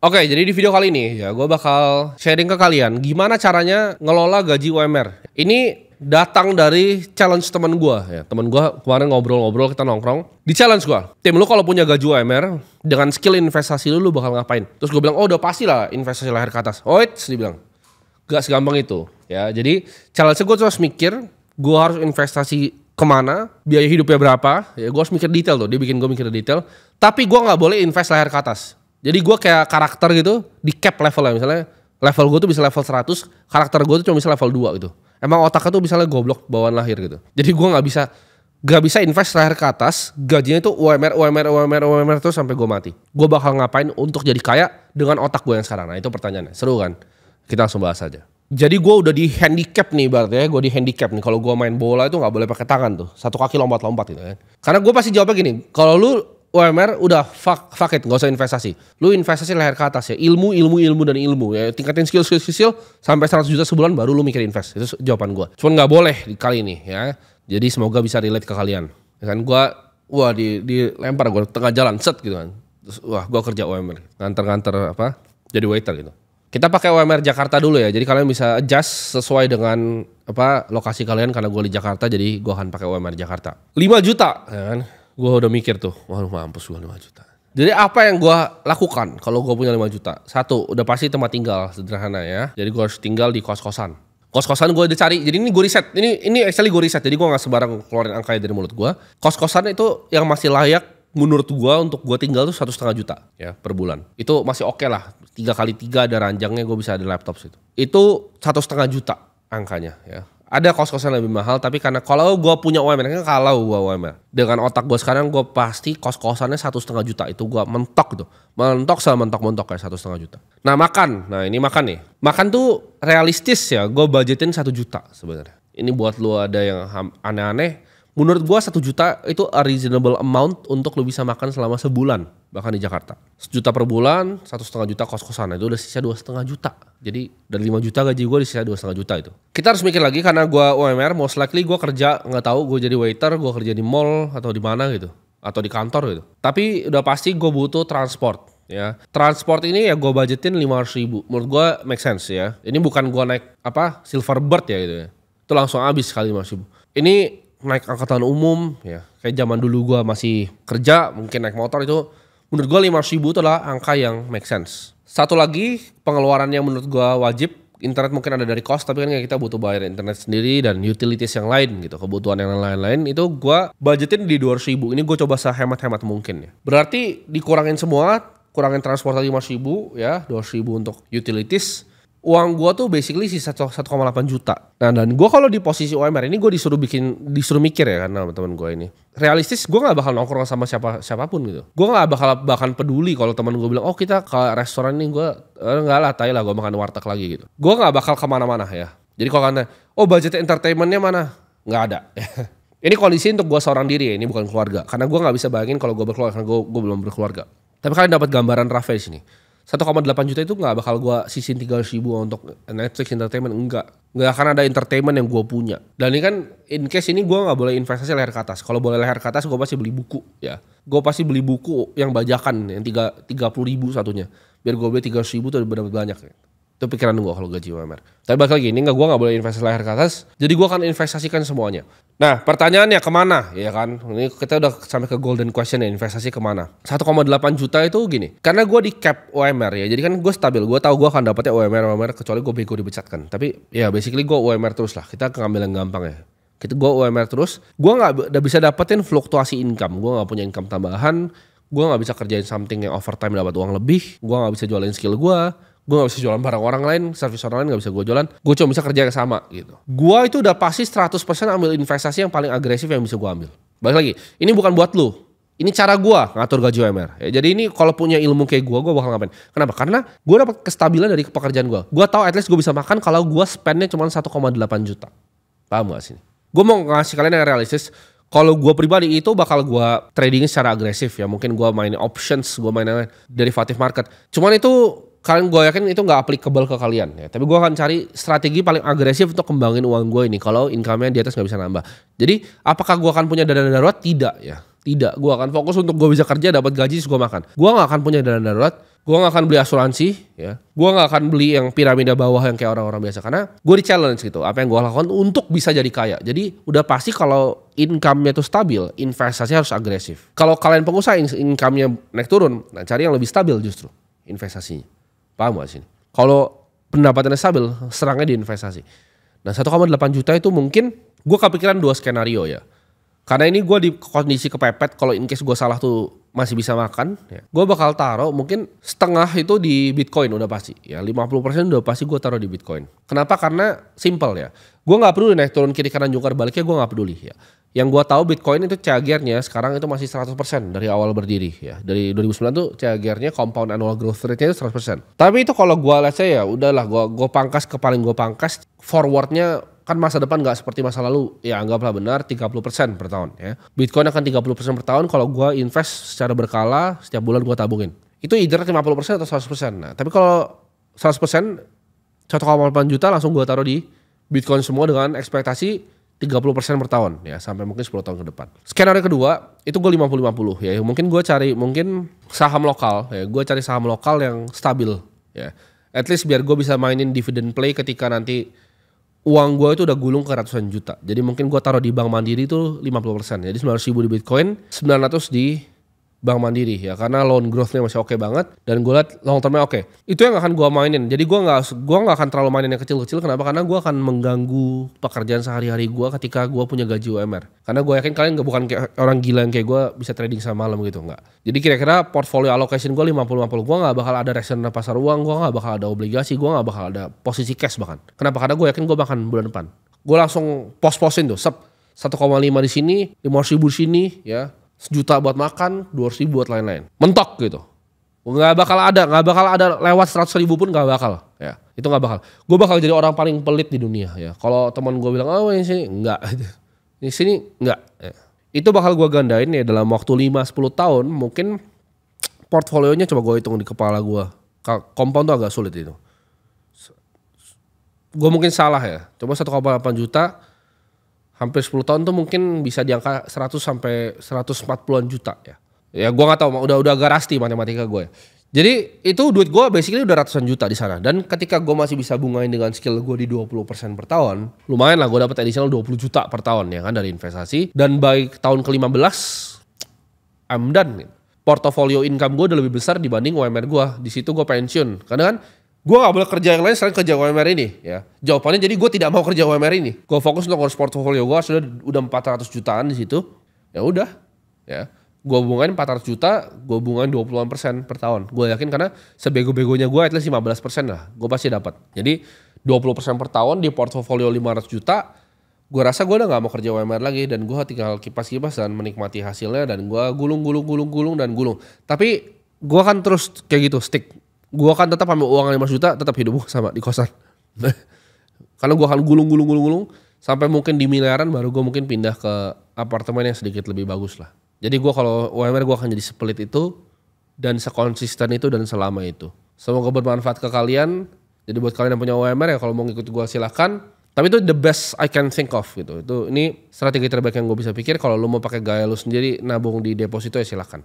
Oke, jadi di video kali ini ya gue bakal sharing ke kalian gimana caranya ngelola gaji UMR. Ini datang dari challenge teman gue ya. Teman gue kemarin ngobrol-ngobrol, kita nongkrong. Di challenge gue, Tim, lu kalau punya gaji UMR dengan skill investasi lu bakal ngapain? Terus gue bilang, oh udah pasti lah investasi leher ke atas. Oh dia bilang, gak segampang itu ya. Jadi challenge gue terus mikir, gue harus investasi kemana, biaya hidupnya berapa. Ya gue harus mikir detail tuh, dia bikin gue mikir detail. Tapi gue gak boleh invest leher ke atas. Jadi gue kayak karakter gitu, di cap levelnya. Misalnya level gue tuh bisa level 100, karakter gue tuh cuma bisa level 2 gitu. Emang otaknya tuh misalnya goblok bawaan lahir gitu. Jadi gue gak bisa invest leher ke atas, gajinya tuh UMR terus sampai gue mati. Gue bakal ngapain untuk jadi kaya dengan otak gue yang sekarang? Nah itu pertanyaannya, seru kan? Kita langsung bahas aja. Jadi gue udah di handicap nih berarti ya, gue di handicap nih. Kalau gue main bola itu gak boleh pakai tangan tuh, satu kaki lompat-lompat gitu kan. Karena gue pasti jawabnya gini, kalau lu UMR udah fuck it, gak usah investasi. Lu investasi leher ke atas ya, ilmu dan ilmu ya. Tingkatin skill sampai 100 juta sebulan baru lu mikir invest. Itu jawaban gue. Cuman gak boleh kali ini ya. Jadi semoga bisa relate ke kalian. Ya kan gue, dilempar gue tengah jalan set gitu kan. Terus gue kerja UMR, nganter jadi waiter gitu. Kita pakai UMR Jakarta dulu ya. Jadi kalian bisa adjust sesuai dengan lokasi kalian, karena gue di Jakarta jadi gue akan pakai UMR Jakarta. 5 juta ya kan. Gue udah mikir tuh, waduh mampus gue 5 juta. Jadi apa yang gue lakukan kalau gue punya 5 juta? Satu, udah pasti tempat tinggal sederhana ya. Jadi gue harus tinggal di kos-kosan. Kos-kosan gue udah cari, jadi ini gue riset. Ini actually gue riset, jadi gue gak sembarang keluarin angkanya dari mulut gue. Kos-kosan itu yang masih layak menurut gue untuk gue tinggal tuh 1,5 juta ya per bulan. Itu masih oke lah, 3x3 ada ranjangnya, gue bisa ada laptop situ. Itu 1,5 juta angkanya ya. Ada kos-kosan lebih mahal, tapi karena kalau gue punya UMR, dengan otak gue sekarang, gue pasti kos-kosannya 1,5 juta. Itu gue mentok gitu, mentok kayak 1,5 juta. Nah ini makan nih. Makan tuh realistis ya, gue budgetin 1 juta sebenarnya. Ini buat lu ada yang aneh-aneh. Menurut gue 1 juta itu a reasonable amount untuk lu bisa makan selama sebulan, bahkan di Jakarta. 1 juta per bulan, 1,5 juta kos-kosan, itu udah sisa 2,5 juta. Jadi dari 5 juta gaji gue disisa 2,5 juta itu. Kita harus mikir lagi karena gue UMR, most likely gue kerja, nggak tahu gue jadi waiter, gue kerja di mall atau di mana gitu, atau di kantor gitu. Tapi udah pasti gue butuh transport. Ya, transport ini ya gue budgetin 500.000. Menurut gue make sense ya. Ini bukan gue naik Silverbird ya gitu ya. Itu langsung habis kali 500.000. Ini naik angkutan umum ya, kayak zaman dulu gue masih kerja mungkin naik motor, itu menurut gue 500.000 itu adalah angka yang make sense. Satu lagi pengeluaran yang menurut gue wajib, internet mungkin ada dari kos, tapi kan kita butuh bayar internet sendiri dan utilities yang lain gitu, kebutuhan yang lain-lain itu gue budgetin di 200.000. Ini gue coba sehemat-hemat mungkin ya. Berarti dikurangin semua, kurangin transport 500.000 ya, 200.000 untuk utilities. Uang gue tuh basically sisa 1,8 juta. Nah dan gue kalau di posisi UMR ini gue disuruh mikir ya, karena teman gue ini realistis, gue nggak bakal nongkrong sama siapapun gitu. Gue nggak bahkan peduli kalau teman gue bilang, oh kita ke restoran ini, gue nggak lah, tai lah gue makan warteg lagi gitu. Gue nggak bakal kemana-mana ya. Jadi kalau kata, oh budget entertainmentnya mana? Nggak ada. Ini kondisi untuk gue seorang diri ya, ini bukan keluarga. Karena gue nggak bisa bayangin kalau gue berkeluarga, karena gue belum berkeluarga. Tapi kalian dapat gambaran rough di sini. 1,8 juta itu gak bakal gue sisin 300.000 untuk Netflix entertainment, enggak akan ada entertainment yang gue punya. Dan ini kan in case ini gue gak boleh investasi leher ke atas. Kalau boleh leher ke atas gue pasti beli buku ya. Gue pasti beli buku yang bajakan yang 30.000 satunya, biar gue beli 300.000 tuh benar-benar banyak ya. Itu pikiran gue kalau gaji UMR. Tapi balik lagi, ini gue gak boleh investasi leher ke atas, jadi gue akan investasikan semuanya. Nah pertanyaannya kemana ya kan, ini kita udah sampai ke golden question ya, investasi kemana. 1,8 juta itu gini, karena gue di cap UMR ya, jadi kan gue stabil, gue tahu gue akan dapatnya UMR kecuali gue bego dibecatkan. Tapi ya basically gue UMR terus lah, kita ngambil yang gampang ya. Gue UMR terus, gue gak bisa dapetin fluktuasi income, gue gak punya income tambahan, gue gak bisa kerjain something yang overtime dapat uang lebih, gue gak bisa jualin skill gue gak bisa jualan barang orang lain, service orang lain gak bisa gue jualan. Gue cuma bisa kerja sama gitu. Gue itu udah pasti 100% ambil investasi yang paling agresif yang bisa gue ambil. Balik lagi, ini bukan buat lu. Ini cara gue ngatur gaji UMR. Ya, jadi ini kalau punya ilmu kayak gue bakal ngapain. Kenapa? Karena gue dapat kestabilan dari pekerjaan gue. Gue tahu at least gue bisa makan kalau gue spendnya cuma 1,8 juta. Paham gak sih? Gue mau ngasih kalian yang realistis. Kalau gue pribadi itu bakal gue trading secara agresif ya. Mungkin gue main options, gue main derivative market. Cuman itu kalian, gue yakin itu gak applicable ke kalian ya. Tapi gue akan cari strategi paling agresif untuk kembangin uang gue ini kalau income-nya di atas gak bisa nambah. Jadi apakah gue akan punya dana darurat? Tidak ya. Tidak, gue akan fokus untuk gue bisa kerja, dapat gaji, terus gue makan. Gue gak akan punya dana darurat. Gue gak akan beli asuransi, ya. Gue gak akan beli yang piramida bawah yang kayak orang-orang biasa. Karena gue di challenge gitu, apa yang gue lakukan untuk bisa jadi kaya. Jadi udah pasti kalau income-nya tuh stabil, investasi harus agresif. Kalau kalian pengusaha income-nya naik turun, nah cari yang lebih stabil justru investasinya. Paham gak sih? Kalau pendapatannya stabil, serangnya di investasi. Nah 1,8 juta itu mungkin gue kepikiran 2 skenario ya. Karena ini gue di kondisi kepepet, kalau in case gue salah tuh masih bisa makan, ya. Gue bakal taruh mungkin setengah itu di Bitcoin udah pasti. Ya 50% udah pasti gue taruh di Bitcoin. Kenapa? Karena simple ya. Gue gak peduli naik turun kiri kanan jungkar baliknya, gue gak peduli ya. Yang gue tahu Bitcoin itu CAGR-nya sekarang itu masih 100% dari awal berdiri ya. Dari 2009 tuh CAGR-nya compound annual growth rate-nya itu 100%. Tapi itu kalau gue lihat saya ya udahlah gue pangkas ke paling gue pangkas, forward-nya kan masa depan gak seperti masa lalu, ya anggaplah benar 30% per tahun ya. Bitcoin akan 30% per tahun kalau gue invest secara berkala, setiap bulan gue tabungin. Itu either 50% atau 100%. Nah, tapi kalau 100%, 1,8 juta langsung gue taruh di Bitcoin semua dengan ekspektasi 30% per tahun ya, sampai mungkin 10 tahun ke depan. Skenario kedua, itu gue 50-50 ya. Mungkin gue cari saham lokal ya, gue cari saham lokal yang stabil ya. At least biar gue bisa mainin dividend play ketika nanti uang gue itu udah gulung ke ratusan juta. Jadi mungkin gue taruh di Bank Mandiri itu 50%. Jadi 900 ribu di Bitcoin, 900 di Bank Mandiri ya. Karena loan growth-nya masih oke banget. Dan gue lihat long term-nya oke. Itu yang akan gue mainin. Jadi gue gak akan terlalu mainin yang kecil-kecil. Kenapa? Karena gue akan mengganggu pekerjaan sehari-hari gue ketika gue punya gaji UMR. Karena gue yakin kalian bukan kayak orang gila yang kayak gue bisa trading sama malam gitu. Enggak. Jadi kira-kira portfolio allocation gue 50-50. Gue gak bakal ada reksadana pasar uang. Gue gak bakal ada obligasi. Gue gak bakal ada posisi cash bahkan. Kenapa? Karena gue yakin gue makan bulan depan. Gue langsung pos-posin tuh. 1,5 di sini, 500 ribu di sini ya. 1 juta buat makan, 200 ribu buat lain-lain. Mentok gitu. Gak bakal ada lewat 100 ribu pun gak bakal. Ya, itu gak bakal. Gue bakal jadi orang paling pelit di dunia ya. Kalau teman gue bilang, oh ini sini, enggak. Di sini, enggak. Ya. Itu bakal gue gandain ya dalam waktu 5-10 tahun. Mungkin portfolionya coba gue hitung di kepala gue. Compound tuh agak sulit itu. Gue mungkin salah ya. Coba 1,8 juta. Hampir 10 tahun tuh mungkin bisa di angka 100 sampai 140-an juta ya. Ya gue gak tahu, udah agak rasti matematika gue. Jadi itu duit gue basically udah ratusan juta di sana. Dan ketika gue masih bisa bungain dengan skill gue di 20% per tahun, lumayan lah gue dapat additional 20 juta per tahun ya kan dari investasi. Dan by tahun ke-15, I'm done. Portfolio income gue udah lebih besar dibanding UMR gue. Di situ gue pensiun. Karena kan gue gak boleh kerja yang lain selain kerja UMR ini ya. Jawabannya jadi gue tidak mau kerja UMR ini. Gue fokus untuk ngurus portfolio gue udah 400 jutaan di situ. Ya udah ya. Gue bungain 400 juta, gue bungain 20% per tahun. Gue yakin karena sebego-begonya gue at least 15% lah. Gue pasti dapat. Jadi 20% per tahun di portfolio 500 juta. Gue rasa gue udah gak mau kerja UMR lagi. Dan gue tinggal kipas-kipas dan menikmati hasilnya. Dan gue gulung. Tapi gue akan terus kayak gitu stick. Gue akan tetap ambil uang 5 juta, tetap hidup sama di kosan. Karena gue akan gulung sampai mungkin di miliaran baru gue mungkin pindah ke apartemen yang sedikit lebih bagus lah. Jadi gue kalau UMR gue akan jadi sepelit itu dan sekonsisten itu dan selama itu. Semoga bermanfaat ke kalian. Jadi buat kalian yang punya UMR ya kalau mau ngikut gue silakan. Tapi itu the best I can think of gitu. Ini strategi terbaik yang gue bisa pikir. Kalau lu mau pakai gaya lu sendiri nabung di deposito ya silakan.